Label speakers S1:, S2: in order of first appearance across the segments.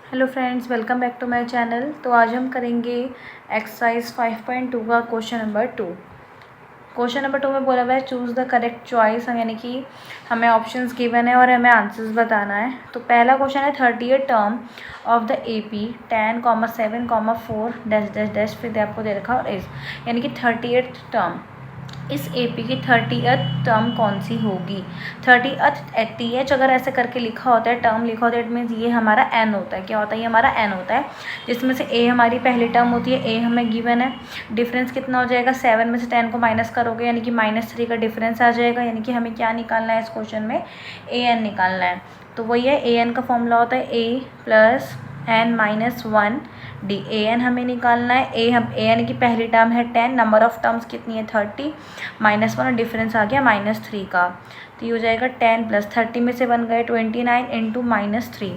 S1: Hello friends, welcome back to my channel. तो आज हम करेंगे एक्सरसाइज 5.2 का क्वेश्चन नंबर 2। क्वेश्चन नंबर 2 में बोला हुआ है चूज़ द करेक्ट चॉइस, यानी कि हमें ऑप्शंस गिवन है और हमें आंसर्स बताना है। तो पहला क्वेश्चन है 30th term of the AP 10,7,4 dash dash dash, फिर आपको दे रखा और इज, यानी कि 30th टर्म, इस AP की 30th टर्म कौन सी होगी। 30th TH अगर ऐसे करके लिखा होता है, टर्म लिखा होता है, इट मीन्स ये हमारा N होता है। क्या होता है? ये हमारा N होता है, जिसमें से A हमारी पहली टर्म होती है। A हमें गिवन है। डिफरेंस कितना हो जाएगा? 7 में से 10 को माइनस करोगे यानी कि -3 का डिफरेंस आ जाएगा। यानी कि हमें क्या निकालना है इस क्वेश्चन में? AN निकालना है। तो वही है, AN का फॉर्मूला होता है A + n-1 D। AN हमें निकालना है। AN की पहली टर्म है 10, नंबर ऑफ टर्म्स कितनी है 30, -1 और डिफरेंस आ गया -3 का। तो ये हो जाएगा 10 + 30 में से बन गए 29 इंटू -3,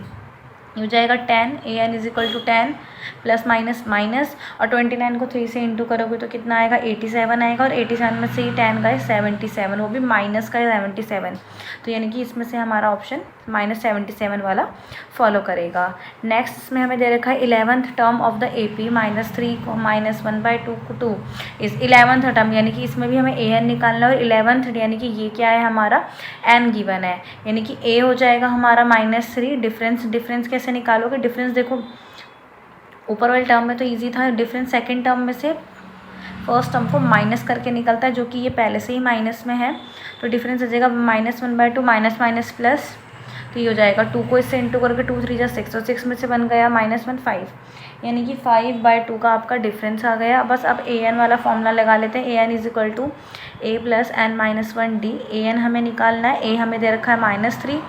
S1: ये हो जाएगा 10। AN = 10 प्लस माइनस माइनस, और 29 को 3 से इंटू करोगे तो कितना आएगा? 87 आएगा। और 87 में से ही 10 गए 77, वो भी माइनस का 77। तो यानी कि इसमें से हमारा ऑप्शन -77 वाला फॉलो करेगा। नेक्स्ट इसमें हमें दे रखा है 11th term of the AP -3 को -1/2 2 इस 11th टर्म, यानी कि इसमें भी हमें AN निकालना है। और 11th यानी कि ये क्या है? हमारा N गिवन है, यानी कि A हो जाएगा हमारा -3। डिफरेंस कैसे निकालोगे? डिफरेंस देखो, ऊपर वाले टर्म में तो इजी था। डिफरेंस सेकंड टर्म में से फर्स्ट टर्म को माइनस करके निकलता है, जो कि ये पहले से ही माइनस में है। तो डिफरेंस आ जाएगा -1/2 माइनस माइनस प्लस, तो ये हो जाएगा 2 को इससे इंटू करके 2 3 = 6, और 6 में से बन गया -1 5, यानी कि 5/2 का आपका डिफरेंस आ गया। बस अब AN वाला फॉर्मूला लगा लेते हैं। AN = A + n-1 D। AN हमें निकालना है। A हमें दे रखा है -3,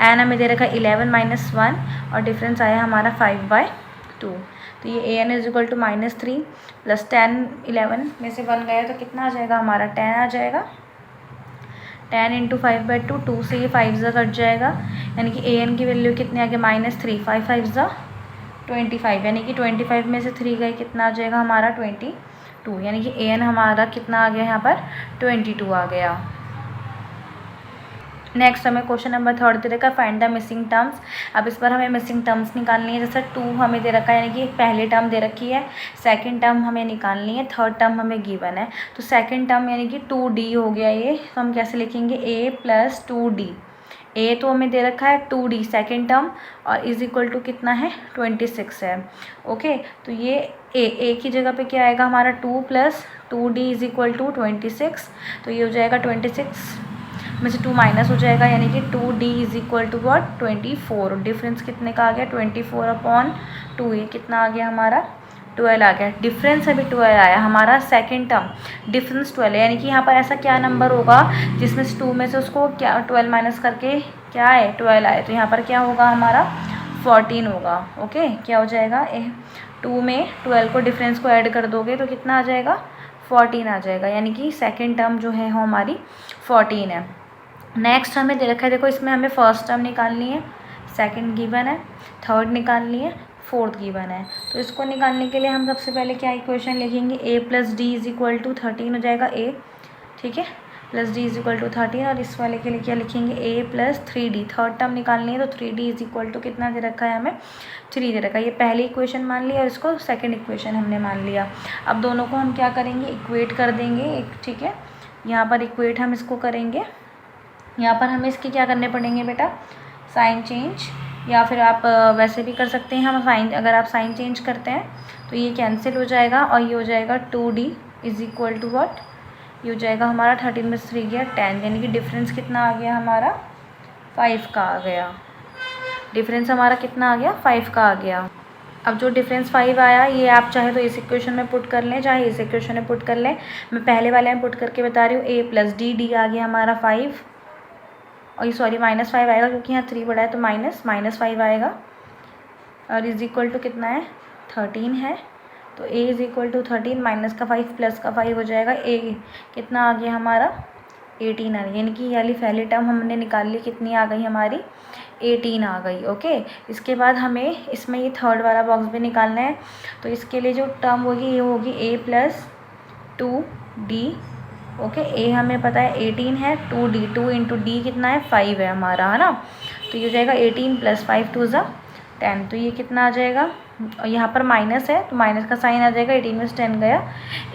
S1: N हमें दे रखा है 11 - 1, और डिफरेंस आया हमारा 5/2। तो ये AN = -3 + 10 11 में से बन गया तो कितना आ जाएगा हमारा? 10 आ जाएगा। 10 इंटू 5/2, 2 से ये 5 कट जाएगा, यानी कि AN की वैल्यू कितनी आ गई? -3, 5 5 25, यानी कि 25 में से 3 गए, कितना आ जाएगा हमारा? 22, यानी कि AN हमारा कितना आ गया यहाँ पर? 22 आ गया। नेक्स्ट हमें क्वेश्चन नंबर 3 दे रखा है फाइंड द मिसिंग टर्म्स। अब इस पर हमें मिसिंग टर्म्स निकालनी है। जैसे 2 हमें दे रखा है, यानी कि पहली टर्म दे रखी है, सेकंड टर्म हमें निकालनी है, थर्ड टर्म हमें गिवन है। तो सेकंड टर्म यानी कि 2D हो गया ये, तो हम कैसे लिखेंगे? A + 2D। A तो हमें दे रखा है 2D सेकेंड टर्म, और = कितना है? 26 है। ओके, तो ये A की जगह पे क्या आएगा हमारा? 2 + 2D = 26। तो ये हो जाएगा 26 में से 2 माइनस हो जाएगा, यानी कि 2D = what? 24। डिफरेंस कितने का आ गया? 24/2। ये कितना आ गया हमारा? 12 आ गया। डिफरेंस अभी 12 आया हमारा सेकंड टर्म, डिफरेंस 12 है, यानी कि यहाँ पर ऐसा क्या नंबर होगा जिसमें से 2 में से उसको क्या 12 माइनस करके क्या है? 12 आए। तो यहाँ पर क्या होगा हमारा? 14 होगा। ओके, क्या हो जाएगा? 2 में 12 को डिफरेंस को ऐड कर दोगे तो कितना आ जाएगा? 14 आ जाएगा, यानी कि सेकेंड टर्म जो है वो हमारी 14 है। नेक्स्ट हमें दे रखा है, देखो इसमें हमें फर्स्ट टर्म निकालनी है, सेकंड गिवन है, थर्ड निकालनी है, फोर्थ गिवन है। तो इसको निकालने के लिए हम सबसे पहले क्या इक्वेशन लिखेंगे? A + D = 13 हो जाएगा A, ठीक है, + D = 13। और इस वाले के लिए क्या लिखेंगे? A + 3D। थर्ड टर्म निकालनी है, तो 3D = कितना दे रखा है हमें? 3 दे रखा है। ये पहली इक्वेशन मान लिया और इसको सेकेंड इक्वेशन हमने मान लिया। अब दोनों को हम क्या करेंगे? इक्वेट कर देंगे एक, ठीक है, यहाँ पर इक्वेट हम इसको करेंगे। यहाँ पर हमें इसके क्या करने पड़ेंगे बेटा? साइन चेंज, या फिर आप वैसे भी कर सकते हैं। हम साइन, अगर आप साइन चेंज करते हैं तो ये कैंसिल हो जाएगा, और ये हो जाएगा 2D = what? ये हो जाएगा हमारा 13 में से 3 गया 10, यानी कि डिफरेंस कितना आ गया हमारा? 5 का आ गया। डिफरेंस हमारा कितना आ गया? 5 का आ गया। अब जो डिफरेंस 5 आया, ये आप चाहे तो इस इक्वेशन में पुट कर लें, चाहे इस इक्वेशन में पुट कर लें। मैं पहले वाले में पुट करके बता रही हूँ। A + D आ गया हमारा 5, और ये सॉरी -5 आएगा क्योंकि यहाँ 3 बड़ा है, तो -5 आएगा, और = कितना है? 13 है। तो A = 13, माइनस का 5 प्लस का 5 हो जाएगा। A कितना आ गया हमारा? 18 आ गई, यानी कि वाली पहली टर्म हमने निकाल ली, कितनी आ गई हमारी? 18 आ गई। ओके, इसके बाद हमें इसमें ये थर्ड वाला बॉक्स भी निकालना है। तो इसके लिए जो टर्म होगी ये होगी A + 2D। ओके, A हमें पता है 18 है, 2D, 2 × D कितना है? 5 है हमारा, है ना। तो ये हो जाएगा 18 + 5 2 = 10, तो ये कितना आ जाएगा, यहाँ पर माइनस है तो माइनस का साइन आ जाएगा, 18 में से 10 गया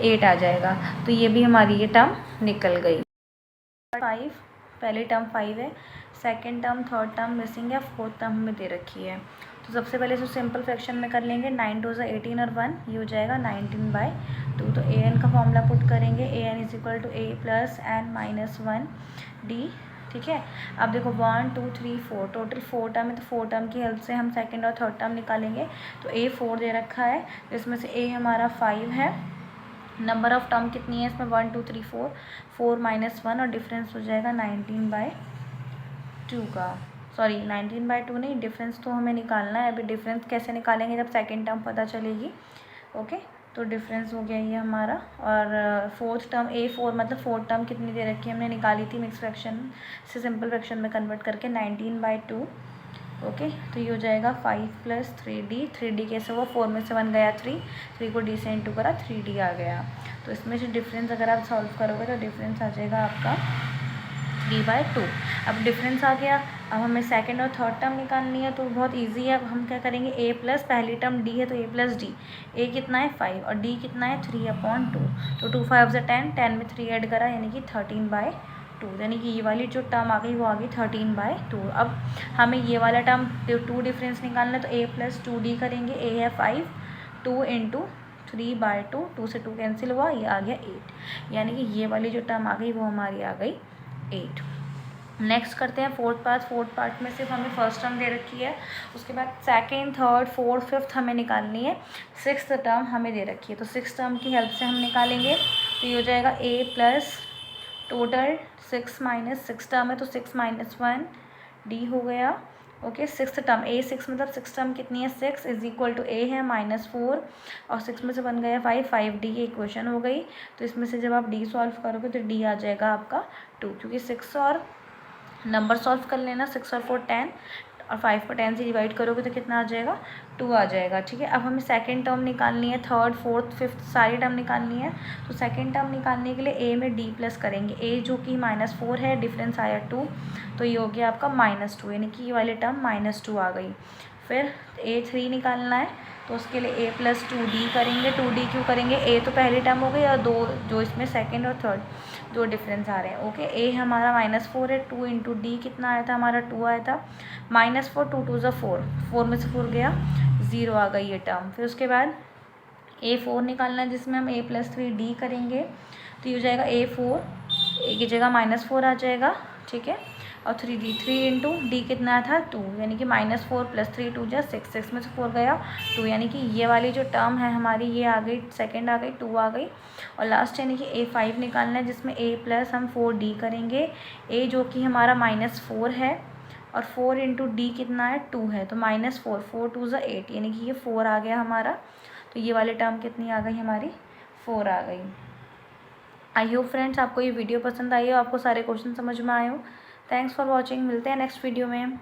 S1: 8 आ जाएगा। तो ये भी हमारी ये टर्म निकल गई। 5, पहली टर्म 5 है, second term third term missing है, फोर्थ टर्म हमें दे रखी है। तो सबसे पहले इसको सिंपल फ्रैक्शन में कर लेंगे, 9 2 18 और 1, ये हो जाएगा 19/2। तो ए एन का फॉर्मूला पुट करेंगे, a n is equal to a plus n minus 1 d. ठीक है, अब देखो 1 2 3 4 टोटल 4 टर्म है, तो 4 टर्म की हेल्प से हम सेकेंड और थर्ड टर्म निकालेंगे। तो ए 4 दे रखा है, जिसमें से ए हमारा 5 है, नंबर ऑफ टर्म कितनी है इसमें 1 2 3 4, 4 माइनस 1 और डिफरेंस हो जाएगा 19/2 का, सॉरी 19/2 नहीं, डिफरेंस तो हमें निकालना है। अभी डिफरेंस कैसे निकालेंगे जब सेकेंड टर्म पता चलेगी। ओके, तो डिफरेंस हो गया ये हमारा। और फोर्थ टर्म A4 मतलब फोर्थ टर्म कितनी दे रखी है हमने निकाली थी मिक्स फ्रैक्शन से सिंपल फ्रैक्शन में कन्वर्ट करके, 19/2। ओके, तो ये हो जाएगा 5 + 3D, 3D कैसे हुआ, 4 में से 1 गया 3 को D से इंटू करा 3D आ गया। तो इसमें से डिफरेंस अगर आप सॉल्व करोगे तो डिफरेंस आ जाएगा आपका 3/2। अब डिफरेंस आ गया, अब हमें सेकंड और थर्ड टर्म निकालनी है, तो बहुत इजी है। अब हम क्या करेंगे, a प्लस पहली टर्म d है तो a प्लस डी, a कितना है 5 और d कितना है 3/2, तो 2 5 से 10, 10 में 3 ऐड करा यानी कि 13/2, यानी कि ये वाली जो टर्म आ गई वो आ गई 13/2। अब हमें ये वाला टर्म 2 डिफरेंस निकालना है, तो a प्लस 2d करेंगे, a है 5, 2 इंटू 3/2, 2 से 2 कैंसिल हुआ, ये आ गया 8, यानी कि ये वाली जो टर्म आ गई वो हमारी आ गई 8। नेक्स्ट करते हैं फोर्थ पार्ट। फोर्थ पार्ट में सिर्फ हमें फर्स्ट टर्म दे रखी है, उसके बाद सेकेंड थर्ड फोर्थ फिफ्थ हमें निकालनी है, सिक्स्थ टर्म हमें दे रखी है। तो सिक्स टर्म की हेल्प से हम निकालेंगे, तो ये हो जाएगा a plus total 6 minus 6 term है तो 6 माइनस 1 d हो गया। ओके, सिक्स टर्म a 6 मतलब सिक्स टर्म कितनी है 6 इज इक्वल टू a है -4 और 6 में से 1 गया 5, 5d की इक्वेशन हो गई। तो इसमें से जब आप d सॉल्व करोगे तो d आ जाएगा आपका 2, क्योंकि 6 और नंबर सॉल्व कर लेना, 6 और 4 10 और 5 को 10 से डिवाइड करोगे तो कितना आ जाएगा 2 आ जाएगा। ठीक है, अब हमें सेकंड टर्म निकालनी है, थर्ड फोर्थ फिफ्थ सारी टर्म निकालनी है। तो सेकंड टर्म निकालने के लिए a में d प्लस करेंगे, a जो कि -4 है, डिफरेंस आया 2, तो ये हो गया आपका -2, यानी कि ये वाली टर्म -2 आ गई। फिर a3 निकालना है, तो उसके लिए a प्लस 2d करेंगे, 2d क्यों करेंगे, a तो पहली टर्म हो गई और दो जो इसमें सेकंड और थर्ड दो डिफरेंस आ रहे हैं। ओके, a हमारा -4 है, 2 इंटू डी कितना आया था हमारा 2 आया था, -4 2 2 4, 4 में से 4 गया 0 आ गई ये टर्म। फिर उसके बाद a4 निकालना है, जिसमें हम a प्लस 3d करेंगे, तो ये हो जाएगा a4, a की जगह -4 आ जाएगा। ठीक है, और 3d 3 इंटू डी कितना था 2, यानी कि -4 + 3 2 जा 6, 6 में से 4 गया 2, यानी कि ये वाली जो टर्म है हमारी ये आ गई, सेकंड आ गई 2 आ गई। और लास्ट यानी कि a5 निकालना है, जिसमें a प्लस हम 4d करेंगे, a जो कि हमारा -4 है और 4 इंटू डी कितना है 2 है, तो -4 4 2 जा 8, यानी कि ये 4 आ गया हमारा। तो ये वाली टर्म कितनी आ गई हमारी 4 आ गई। आई होप फ्रेंड्स आपको ये वीडियो पसंद आई हो, आपको सारे क्वेश्चन समझ में आए हो। थैंक्स फॉर वॉचिंग, मिलते हैं नेक्स्ट वीडियो में।